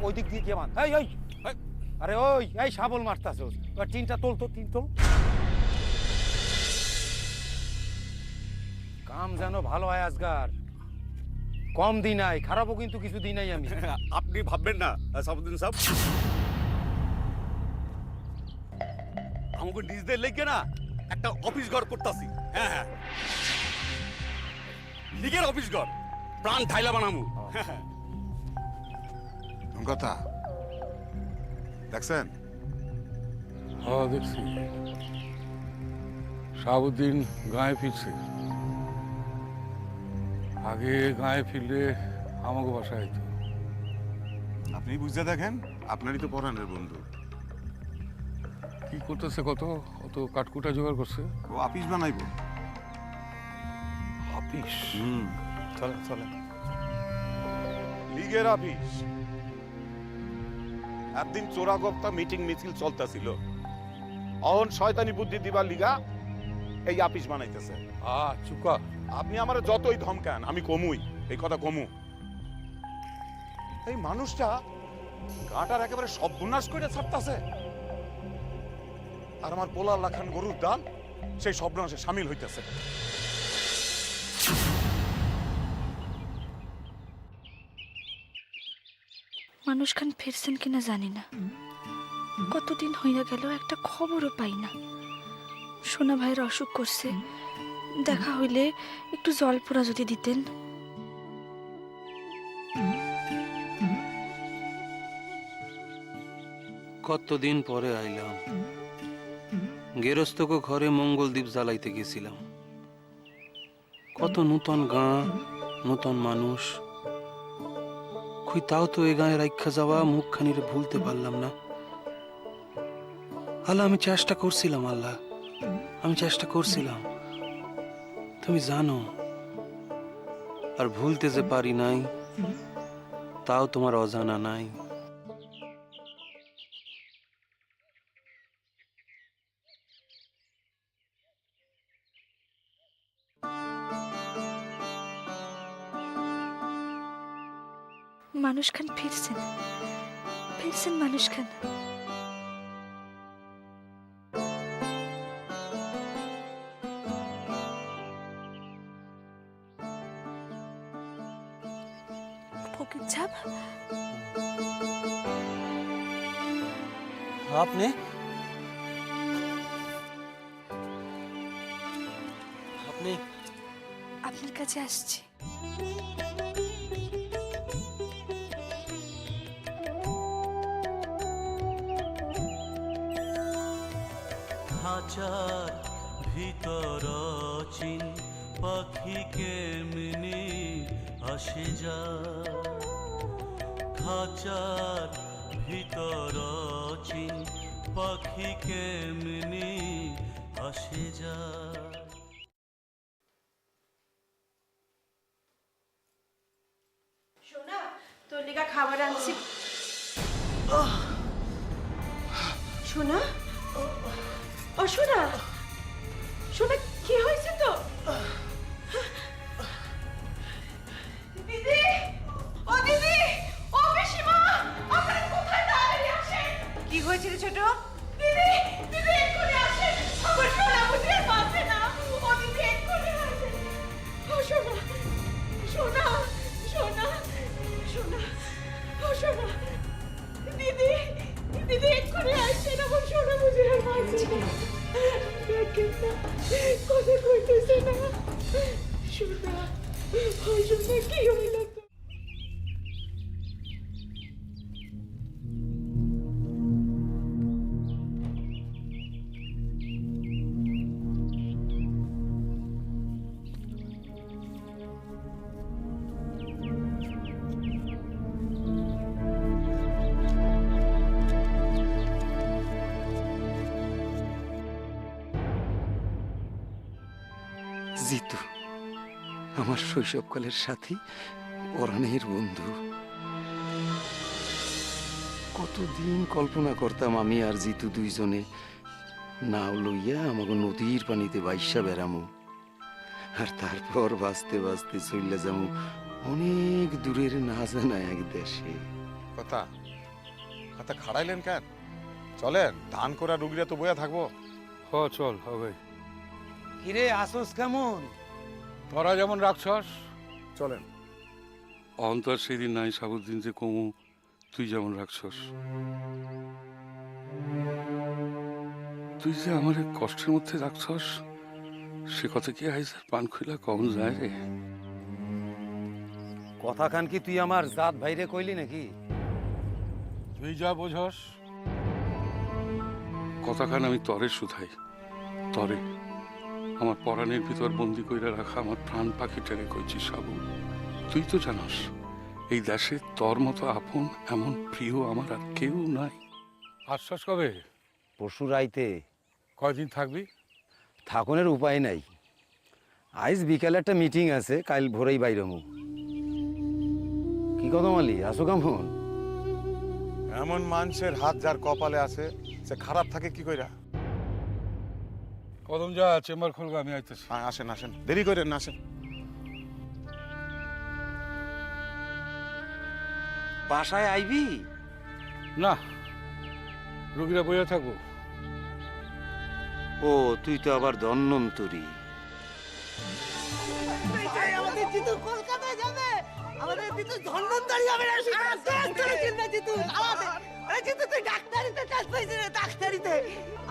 ওই দিক দিয়ে গিয়ে মান। এই এই এই, আরে ওই এই শাবল মারতাছ, ওই টিনটা তোল তো, টিন তোল। কাম যেন ভালো হয় আজগার, কম দিন নাই, খারাপও কিন্তু কিছু দিন নাই আমি। আপনি ভাববেন না সাবুদ্দিন সাহেব, আমাকে নিজদের লেগে না একটা অফিস ঘর করতেছি। হ্যাঁ হ্যাঁ, লিগের অফিস ঘর, প্রাণ ঢাইলা বানামু। কথা দেখছেন? হ্যাঁ দেখছি, শাহাবুদ্দিন গায়ে ফিরছে। আগে গায়ে ফিরলে আমাকে বাসায় আইতো। আপনি বুঝতে দেখেন, আপনারই তো পরাণের বন্ধু। কি করতেছে, কত অত কাঠকুটা জোগাড় করছে? ও আপিস বানাইবো। আপিস? চলে চলে। লিগের অফিস। একদিন চোরাগপ্তা মিটিং মিছিল চলতেছিল, অহন শয়তানি বুদ্ধি দিবার লিগা এই অফিস বানাইতেছে। চুকা। আপনি আমার যতই ধমকান আমি কমুই, এই কথা কমু। এই মানুষটা গাটার একেবারে সর্বনাশ করে ছাড়তাছে, আর আমার পোলার লাখান গরুর দাম সেই সর্বনাশে সামিল হইতেছে। মানুষ খান ফিরছেন কিনা জানি না, কতদিন হইয়া গেল একটা খবরও পাই না। সোনা ভাইয়ের অসুখ করছে, দেখা হইলে একটু জল পোড়া যদি দিতেন। কতদিন পরে আইলাম, গেরস্তকে ঘরে মঙ্গল দ্বীপ জ্বালাইতে গেছিলাম। কত নূতন গাঁ, নূতন মানুষ, খুই তাও তো এ গায়ে রাইখা যাওয়া মুখখানিরে ভুলতে পারলাম না। আল্লাহ, আমি চেষ্টা করছিলাম, আল্লাহ আমি চেষ্টা করছিলাম, তুমি জানো। আর ভুলতে যে পারি নাই তাও তোমার অজানা নাই। মানুষ খান ফিরছেন, ফিরছেন মানুষ খান। ফকির সাহেব, আপনি আপনি আপনার কাছে আসছি। খাঁচার ভিতর চিন পাখি কেমনি আসে যায়, খাঁচার ভিতর চিন পাখি কেমনি আসে যায়। সোনা, তোর লেগা খাবার আনছি। সোনা, ও সোনা, সোনা কি হয়েছে তো? দিদি, ও দিদি, ও পিসিমা, আপনারা কোথায় দাঁড়িয়ে আছেন? কি হয়েছে রে ছোট? দিদি, দিদি এক্ষুনি আসেন, আমার সোনা বুঝি আর বাঁচে না। ও দিদি এক্ষুনি আসেন। ও সোনা, সোনা, সোনা, সোনা, ও সোনা, দিদি, দিদি এক্ষুনি আসেন, আমার সোনা বুঝি আর বাঁচে না। দেখেন না, কথা কইতেছে না। সোনা, ও সোনা কি হইল তো? জিতু আমার শৈশবকালের সাথী, পরাণের বন্ধু। কতদিন কল্পনা করতাম আমি আর জিতু দুইজনে নাও লইয়া আমাকে নদীর পানিতে বাইসা বেড়ামু, আর তারপর বাঁচতে বাঁচতে চলে যামু অনেক দূরের না জানা এক দেশে। কথা কথা খাড়াইলেন কেন? চলেন, ধান করা রুগীরা তো বয়া থাকবো। হ চল হবে। কিরে আসোস কেমন? তোরা যেমন রাখছস চলেন। অন্তর সেদিন নাই সাবুদ্দিন যে কমু তুই যেমন রাখছস। তুই যে আমার এই কষ্টের মধ্যে রাখছস সে কথা কি আইসার পান খুইলা কম যায় রে? কথা খান কি তুই আমার জাত ভাইরে কইলি নাকি? তুই যা বোঝস কথাখান আমি তরে শুধাই, তরে আমার পরাণের ভিতর বন্দি কইরা রাখা আমার প্রাণ পাখিটারে কইছি সাবু। তুই তো জানাস এই দেশে তোর মতো আপন এমন প্রিয় আমার আর কেউ নাই। আশ্বাস কবে? পরশু রাইতে। কয়দিন থাকবি? থাকনের উপায় নাই। আইজ বিকালে একটা মিটিং আছে, কাল ভোরেই বাইরমু। কি কথা মালি, আসো কেমন? এমন মানুষের হাত যার কপালে আছে সে খারাপ থাকে কি কইরা? কদম যা চেম্বার খুলবে, আমি আইতেছি। আসেন আসেন, দেরি করেন না, আসেন। বাসায় আইবি? না, রুগীরা বইয়া থাকবো। ও তুই তো আবার ধন্বন্তরী। আমাদের জিতু কলকাতায় যাবে, আমাদের জিতু ধন্বন্তরী হবে না, ডাক্তারি চিন্তা জিতু আমাদের। আরে জিতু তুই ডাক্তারিতে কাজ পাইছিস রে, ডাক্তারিতে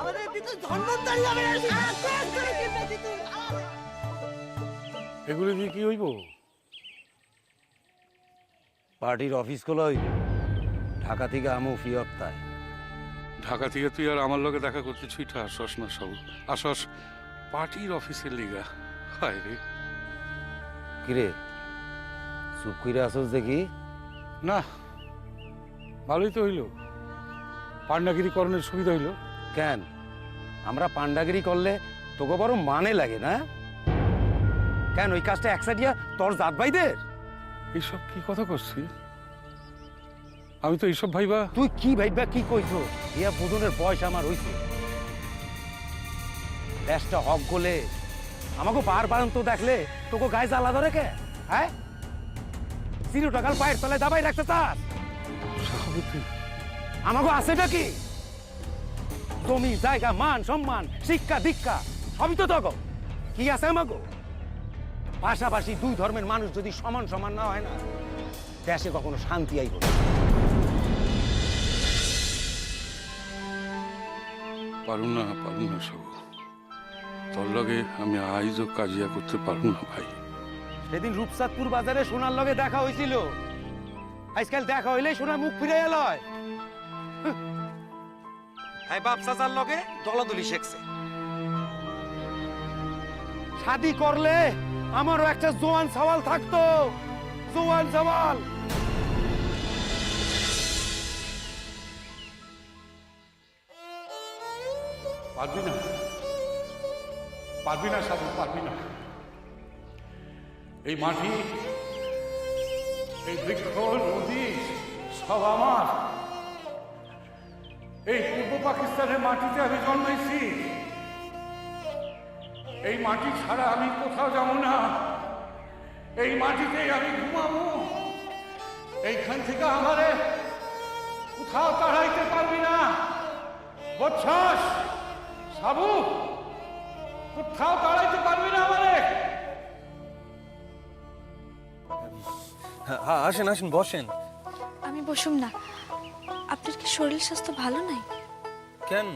আমাদের জিতু ধন্বন্তরী হবে না, ডাক্তারি চিন্তা জিতু আমাদের। এগুলো দিয়ে কি হইব? পার্টির অফিস খোলা হইল। ঢাকা থেকে আমু ফিয়ত্তায়। ঢাকা থেকে তুই আর আমার লগে দেখা করতে ছুইটা আসস না সব, আসস পার্টির অফিসের লিগা। হায় রে। কিরে চুপ কইরা আসোস দেখি? না, ভালোই তো হইল, পান্ডাগিরি করণের সুবিধা হইল। কেন আমরা পান্ডাগিরি করলে তোকে বড় মানে লাগে না? কেন ওই কাজটা একসাথিয়া তোর জাত ভাইদের? এইসব কি কথা করছি? আমি তো এইসব ভাইবা। তুই কি ভাইবা কি কইছো? ইয়া বুধনের বয়স আমার হইছে। দেশটা হক গলে আমাকে বারবার তো দেখলে তোকে গায়ে জ্বালা ধরে কে? হ্যাঁ, চিরু টাকার পায়ের তলায় দাবাই রাখতে চাস? শাহাবুদ্দিন, আমাকে আছেটা কি? জমি জায়গা মান সম্মান শিক্ষা দীক্ষা সবই তো তক। কি আছে আমাকে? পাশাপাশি দুই ধর্মের মানুষ যদি সমান সমান না হয় না, দেশে কখনো শান্তি আইব না। পারুম না সব। তোর লগে আমি আইজও কাজিয়া করতে পারুম না ভাই। সেদিন রূপসাদপুর বাজারে সোনার লগে দেখা হয়েছিল, আজকাল দেখা হইলে সোনার মুখ ফিরে এলয়। হ্যাঁ, বাপ চাচার লগে দলাদলি শেখছে। শাদি করলে আমারও একটা জোয়ান সওয়াল থাকতো, জোয়ান সওয়াল। পারবি না, পারবি না সাবু, পারবি না। এই মাটি, এই বৃক্ষ, নদী সব আমার। এই পূর্ব পাকিস্তানের মাটিতে আমি জন্মেছি। এই মাটি ছাড়া আমি কোথাও যাব না। এই মাটিতেই আমি ঘুমাবো। এইখান থেকে আমারে কোথাও তাড়াইতে পারবি না, বুঝছস সাবু? কোথাও তাড়াইতে পারবি না আমারে। হ্যাঁ, আসেন আসেন, বসেন। আমি বসুম না। আপনার কি শরীর স্বাস্থ্য ভালো নাই? কেন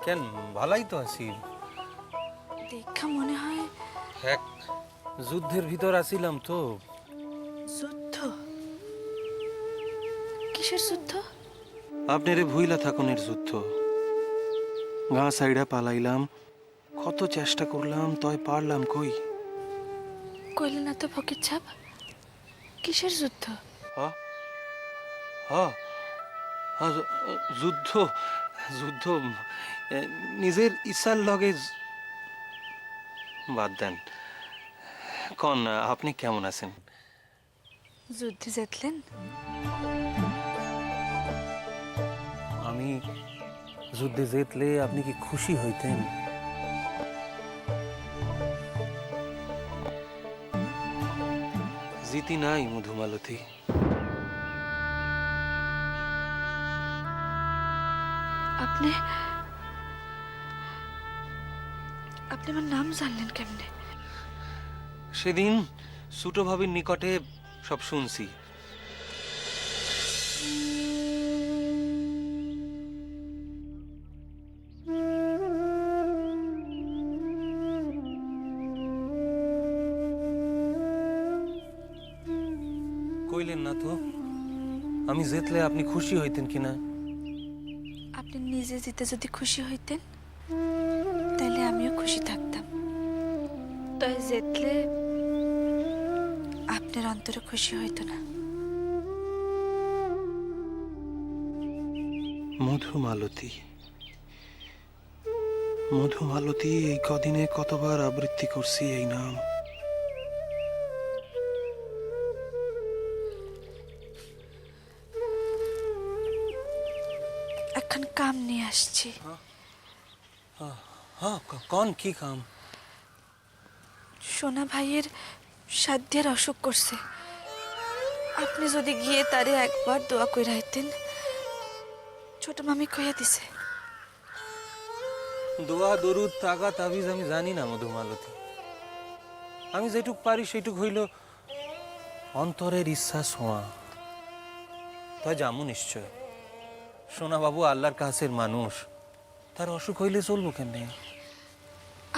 কেন, ভালাই তো আছি। দেখা মনে হয় এক যুদ্ধের ভিতর আছিলাম তো। যুদ্ধ? কিসের যুদ্ধ? আপনারে ভুইলা থাকুনের যুদ্ধ। গা সাইডা পালাইলাম, কত চেষ্টা করলাম, তয় পারলাম কই। কইলে না তো ফকির ছাপ। কিসের যুদ্ধ? যুদ্ধ যুদ্ধ নিজের ইচ্ছার লগে। বাদ দেন, কন আপনি কেমন আছেন? যুদ্ধে জিতলেন? আমি যুদ্ধে জিতলে আপনি কি খুশি হইতেন? জিতি নাই মধুমালতী, আপনি আপনি আমার নাম জানলেন কেমনে? সেদিন ছোট ভাবির নিকটে সব শুনছি। কইলেন না তো আমি জিতলে আপনি খুশি হইতেন কিনা? আপনি নিজে জিতে যদি খুশি হইতেন তাহলে আমিও খুশি থাকতাম। তাই জিতলে আপনার অন্তরে খুশি হইতো না। মধুমালতী, মধুমালতী, এই কদিনে কতবার আবৃত্তি করছি এই নাম। এখন কাম নিয়ে আসছি। হ্যাঁ, কোন কি কাম? সোনা ভাইয়ের সাধ্যের অসুখ করছে। আপনি যদি গিয়ে তারে একবার দোয়া কইরা আইতেন। ছোট মামি কইয়া দিছে। দোয়া দরুদ তাগা তাবিজ আমি জানি না মধুমালতী। আমি যেটুক পারি সেটুক হইল অন্তরের ইচ্ছা ছোঁয়া। তাই যামু নিশ্চয়। সোনা বাবু আল্লাহর কাছের মানুষ, তার অসুখ হইলে চলবো কেমনে?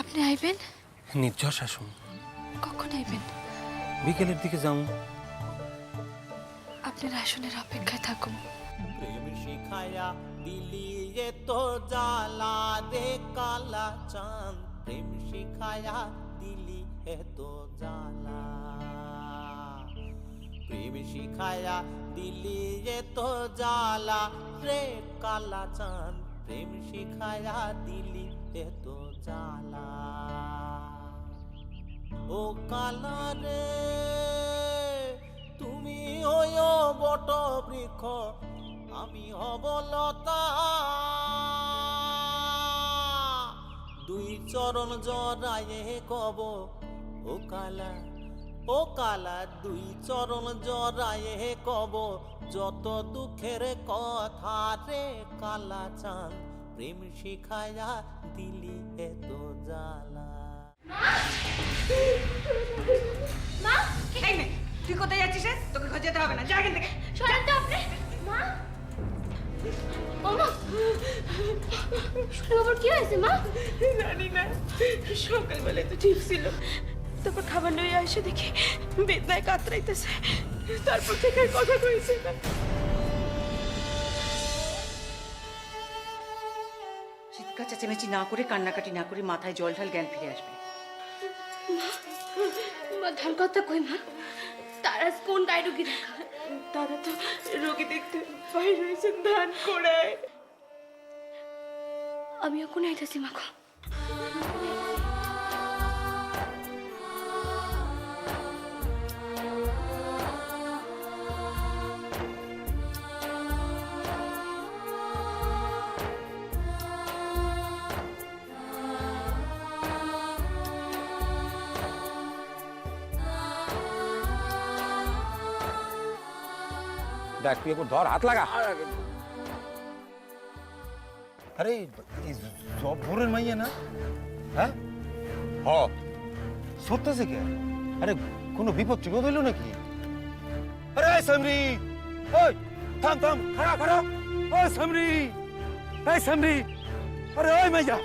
আপনি আইবেন? নির্ঝর শাসন। কখন আইবেন? বিকেলের দিকে যাও। আপনার আসনের অপেক্ষায় থাকুন। প্রেম শিখায়া দিলি এ তো জ্বালা রে কালা চাঁদ, প্রেম শিখায়া দিলি এ তো জ্বালা, প্রেম শিখায়া দিলি এ তো জ্বালা রে কালা চাঁদ, প্রেম শিখায়া দিলি এ তো জ্বালা। ও কালা রে তুমি হইও বট বৃক্ষ, আমি হব লতা, দুই চরণ জড়ায়ে কব ও কালা, ও কালা, দুই চরণ জড়ায়ে কব যত দুঃখের কথা রে কালা চাঁদ, প্রেম শিখায়া দিলি এত জ্বালা। মা, এই নে, তুই কোথায় যাচ্ছিস রে? তোকে খোঁজ যেতে হবে না, যা এখান থেকে। শোনেন তো আপনি। মা, ও মা, শোনো বাবার কি হয়েছে মা? জানি না, সকালবেলায় তো ঠিক ছিল, তারপর খাবার লইয়া এসে দেখি বেদনায় কাতরাইতেছে, তারপর থেকে আর কথা কইছে না। চিৎকার চেঁচামেচি না করে, কান্নাকাটি না করে মাথায় জল ঢাল, জ্ঞান ফিরে আসবে। মাথার কথা কই মা? তারা কোন গায়ে রুগী দেখা? তারা তো রোগী দেখতে বাইরে রয়েছেন ধান কোড়ায়। আমিও কোন আইতাছি মাখো। দেখ তুই একবার ধর, হাত লাগা। আরে জব ভোরের মাইয়া না? হ্যাঁ হ সত্যছে কে? আরে কোনো বিপদ টিপদ হইল নাকি? আরে সামরি, ওই থাম থাম, খাড়া খাড়া। ওই সামরি, এই সামরি, আরে ওই মাইয়া,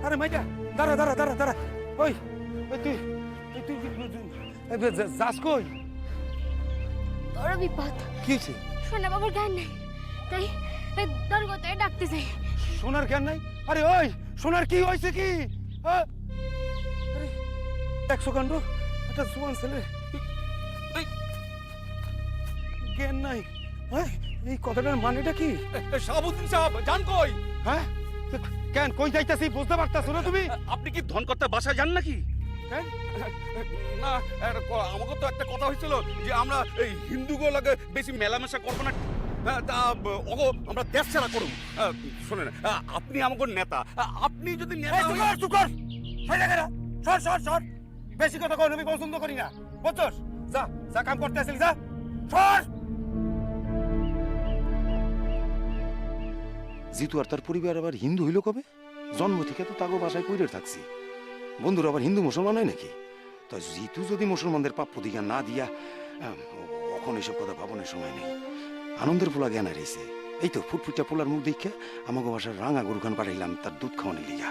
আরে মাইয়া দাঁড়া দাঁড়া দাঁড়া দাঁড়া। ওই তুই যাস কই? বড় বিপদ। কি হয়েছে? সোনা বাবার জ্ঞান নেই, তাই দরগতায় ডাকতে যাই। সোনার জ্ঞান নাই? আরে ওই সোনার কি হয়েছে কি? আরে 100 কাণ্ড, একটা জোয়ান ছেলে জ্ঞান নাই। হ্যাঁ, এই কথাটার মানেটা কি? শাহাবুদ্দিন সাহেব জান কই? হ্যাঁ কেন কই যাইতাছি বুঝতে পারতাছো না তুমি? আপনি কি ধনকর্তার বাসায় যান নাকি? কেন? না, আমাকে তো একটা কথা হয়েছিল যে আমরা এই হিন্দুগুলো লাগে বেশি মেলামেশা করবো না, তা আমরা দেশ ছাড়া করুন। শোনেন, আপনি আমাকে নেতা, আপনি যদি নেতা সর সর সর, বেশি কথা কই আমি পছন্দ করি না, বুঝছস? যা যা কাম করতে আসিস, যা সর। জিতু আর তার পরিবার আবার হিন্দু হইল কবে? জন্ম থেকে তো তাগো বাসায় পইরে থাকছি। বন্ধুরা আবার হিন্দু মুসলমান হয় নাকি? তাই জিতু যদি মুসলমানদের প্রাপ্য দিকে না দিয়া কখন এসব কথা ভাবনের সময় নেই। আনন্দের পোলা জ্ঞান হারিয়েছে। এই তো ফুটফুটা পোলার মুখ দেখে আমাকে বাসার রাঙা গরুখান পাঠাইলাম তার দুধ খাওয়ানি লিগা।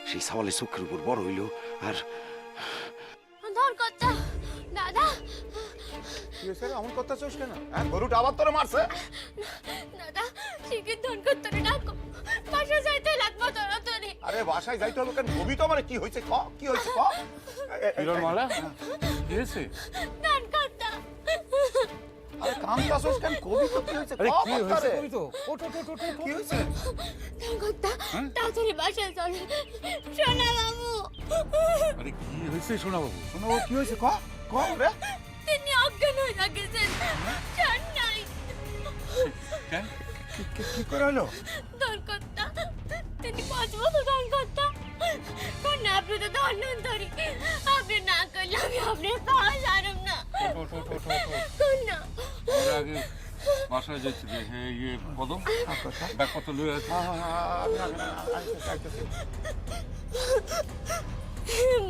সেই সাওয়ালের চোখের উপর বড় হইল। আর দাদা কি হয়েছে রে? অমন কথা চোস কেন? হ্যাঁ, গরুটা আবার তোরে মারছে? দাদা শিখে ধন করতে ডাকো, বাসা যাইতে লাগবো তোরা তোরে। আরে বাসায় যাইতে হবে কেন? কবি তো আমার কি হয়েছে ক? কি হয়েছে ক? হিরণমালা কি হয়েছে? ধন করতা আরে কামটা চোস কেন? কবি তো কি হয়েছে ক? আরে কি হয়েছে বাচ্চারে? কবি তো? ওঠ ওঠ ওঠ ওঠ, ওঠ। কি হয়েছে? ধন করতা তাড়াতাড়ি বাসায় চল। সোনা বাবু আরে কি হয়েছে সোনা বাবু? শোনো, ও কি হয়েছে ক? ক রে? তিনি অজ্ঞান হয়ে গেছেন। জান নাই কেন? কি করে হলো? ধন করতা তিনি 5 বছর ধন করতা কোন আপনি তো ধন্বন্তরী, আপনি না করলে আমি আপনি পাওয়া জানুম না। ওঠ ওঠ ওঠ ওঠ, ওঠ। কোন না ওর আগে বাসায় যাচ্ছি যে ইয়ে কদম ব্যাগপত্র লয়ে আছে।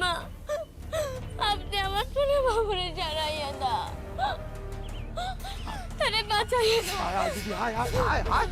মা আপনি আমার সোনা বাবুরে জানাইয়া দা, তারে বাঁচাইয়া দাও। দিদি, আয় আয় আয় আয়